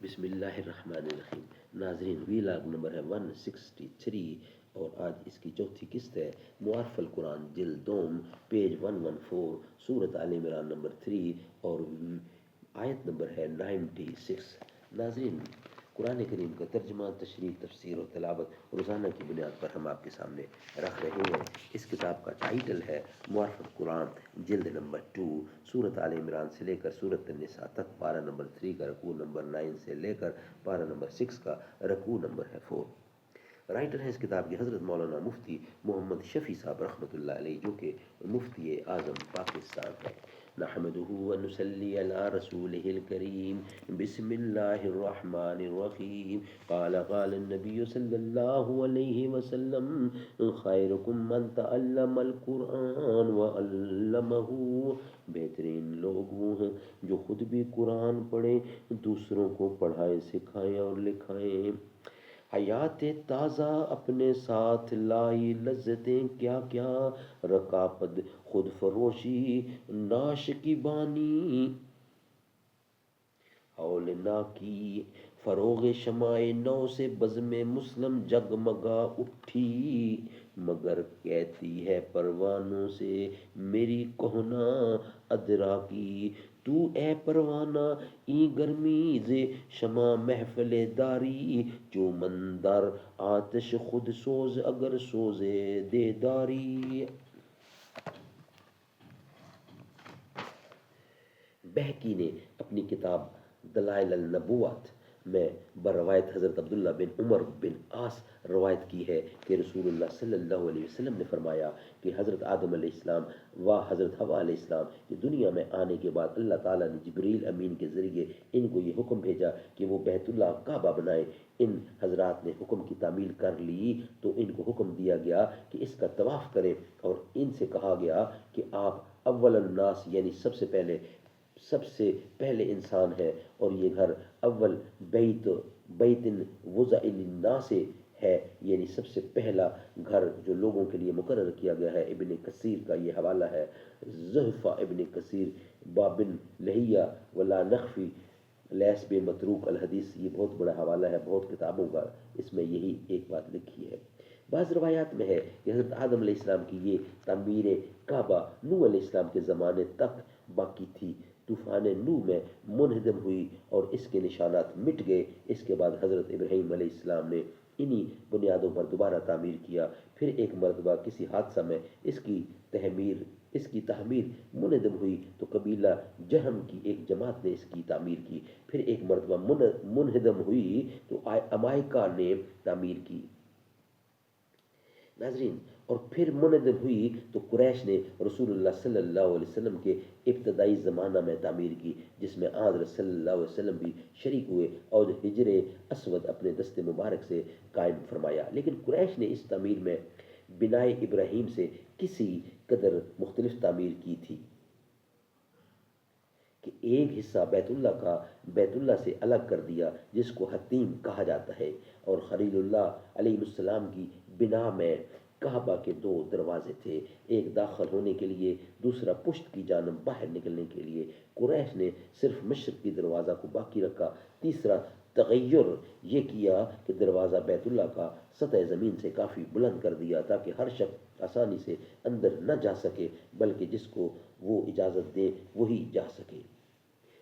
بسم اللہ الرحمن الرحیم۔ ناظرین، ویلاگ نمبر ہے 163 اور آج اس کی چوتھی قسط ہے۔ معارف القرآن جلد دوم، پیج 114، سورۃ آل عمران نمبر 3 اور آیت نمبر ہے 96۔ ناظرین، قرآن کریم کا ترجمہ، تشریح، تفسیر اور تلاوت روزانہ کی بنیاد پر ہم آپ کے سامنے رکھ رہے ہیں۔ اس کتاب کا ٹائٹل ہے معارف القرآن جلد نمبر 2، سورۃ آل عمران سے لے کر سورۃ النساء تک، پارہ نمبر 3 کا رکوع نمبر 9 سے لے کر پارہ نمبر 6 کا رکوع نمبر ہے 4۔ رائٹر ہیں اس کتاب کے حضرت مولانا مفتی محمد شفیع صاحب رحمۃ اللہ علیہ، جو کہ مفتی اعظم پاکستان ہے۔ نحمده ونصلي على رسوله الكريم، بسم الله الرحمن الرحيم۔ قال النبي صلى الله عليه وسلم: خيركم من تعلم القرآن وعلمه۔ بہترین لوگ وہ ہیں جو خود بھی قرآن پڑھیں، دوسروں کو پڑھائیں، سکھائیں اور لکھائیں۔ حیات تازہ اپنے ساتھ لائی لذتیں کیا کیا، رقابت خود فروشی ناش کی بانی۔ ہولنا کی فروغ شمع نو سے بزم مسلم جگمگا اٹھی، مگر کہتی ہے پروانوں سے میری کہنا ادرا کی۔ تو اے پروانہ این گرمی ز شمع محفل داری، جو مندر آتش خود سوز اگر سوزے دے داری۔ بہقی نے اپنی کتاب دلائل النبوات میں بروایت حضرت عبداللہ بن عمر بن عاص روایت کی ہے کہ رسول اللہ صلی اللہ علیہ وسلم نے فرمایا کہ حضرت آدم علیہ السلام و حضرت حوا علیہ السلام کی دنیا میں آنے کے بعد اللہ تعالیٰ نے جبریل امین کے ذریعے ان کو یہ حکم بھیجا کہ وہ بیت اللہ کعبہ بنائیں۔ ان حضرات نے حکم کی تعمیل کر لی تو ان کو حکم دیا گیا کہ اس کا طواف کریں، اور ان سے کہا گیا کہ آپ اول الناس یعنی سب سے پہلے انسان ہے، اور یہ گھر اول بیت وضع للناس ہے، یعنی سب سے پہلا گھر جو لوگوں کے لیے مقرر کیا گیا ہے۔ ابن کثیر کا یہ حوالہ ہے، زحفہ ابن کثیر بابن لہیہ ولا نخفی لیس بے متروک الحدیث، یہ بہت بڑا حوالہ ہے، بہت کتابوں کا، اس میں یہی ایک بات لکھی ہے۔ بعض روایات میں ہے کہ حضرت آدم علیہ السلام کی یہ تعمیر کعبہ نوح علیہ السلام کے زمانے تک باقی تھی۔ طوفان نوح میں منہدم ہوئی اور اس کے نشانات مٹ گئے۔ اس کے بعد حضرت ابراہیم علیہ السلام نے انہی بنیادوں پر دوبارہ تعمیر کیا۔ پھر ایک مرتبہ کسی حادثہ میں اس کی تعمیر منہدم ہوئی تو قبیلہ جہم کی ایک جماعت نے اس کی تعمیر کی۔ پھر ایک مرتبہ منہدم ہوئی تو امائکہ نے تعمیر کی۔ ناظرین، اور پھر منہدم ہوئی تو قریش نے رسول اللہ صلی اللہ علیہ وسلم کے ابتدائی زمانہ میں تعمیر کی، جس میں حضرت صلی اللہ علیہ وسلم بھی شریک ہوئے اور حجر اسود اپنے دست مبارک سے قائم فرمایا۔ لیکن قریش نے اس تعمیر میں بنائے ابراہیم سے کسی قدر مختلف تعمیر کی تھی کہ ایک حصہ بیت اللہ سے الگ کر دیا، جس کو حتیم کہا جاتا ہے، اور خلیل اللہ علیہ السلام کی بنا میں کعبہ کے 2 دروازے تھے، ایک داخل ہونے کے لیے، دوسرا پشت کی جانب باہر نکلنے کے لیے۔ قریش نے صرف مشرقی دروازہ کو باقی رکھا۔ تیسرا تغیر یہ کیا کہ دروازہ بیت اللہ کا سطح زمین سے کافی بلند کر دیا تاکہ ہر شخص آسانی سے اندر نہ جا سکے، بلکہ جس کو وہ اجازت دے وہی جا سکے۔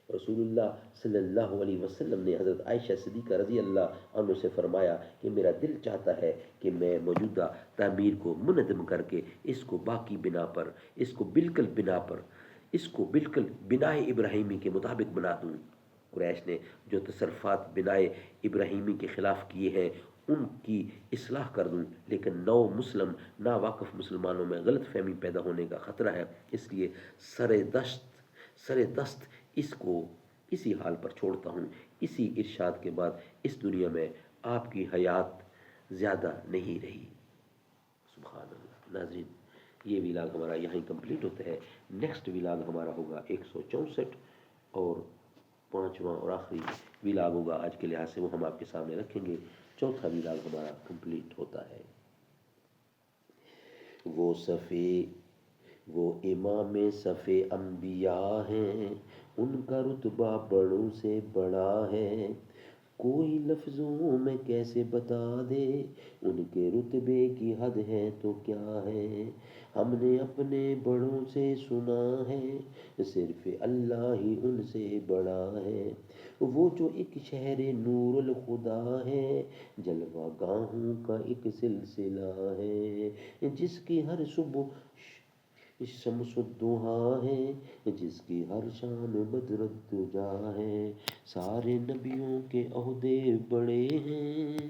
رسول اللہ صلی اللہ علیہ وسلم نے حضرت عائشہ صدیقہ رضی اللہ عنہ سے فرمایا کہ میرا دل چاہتا ہے کہ میں موجودہ تعمیر کو منہدم کر کے اس کو بالکل بنائے ابراہیمی کے مطابق بنا دوں۔ قریش نے جو تصرفات بنائے ابراہیمی کے خلاف کیے ہیں ان کی اصلاح کر دوں، لیکن ناواقف مسلمانوں میں غلط فہمی پیدا ہونے کا خطرہ ہے، اس لیے سر دست اس کو اسی حال پر چھوڑتا ہوں۔ اسی ارشاد کے بعد اس دنیا میں آپ کی حیات زیادہ نہیں رہی۔ سبحان اللہ۔ ناظرین، یہ ویلاگ ہمارا یہاں کمپلیٹ ہوتا ہے۔ نیکسٹ ویلاگ ہمارا ہوگا 164 اور 5واں اور آخری ویلاگ ہوگا آج کے لحاظ سے، وہ ہم آپ کے سامنے رکھیں گے۔ چوتھا ویلاگ ہمارا کمپلیٹ ہوتا ہے۔ وہ امام صف انبیاء ہیں، ان کا رتبہ بڑوں سے بڑا ہے، کوئی لفظوں میں کیسے بتا دے، ان کے رتبے کی حد ہے تو کیا ہے، ہم نے اپنے بڑوں سے سنا ہے، صرف اللہ ہی ان سے بڑا ہے، وہ جو ایک شہر نور الخدا ہے، جلوہ گاہوں کا ایک سلسلہ ہے، جس کی ہر صبح شمس الضحیٰ ہے، جس کی ہر شام بدر الدجا ہے، سارے نبیوں کے عہدے بڑے ہیں،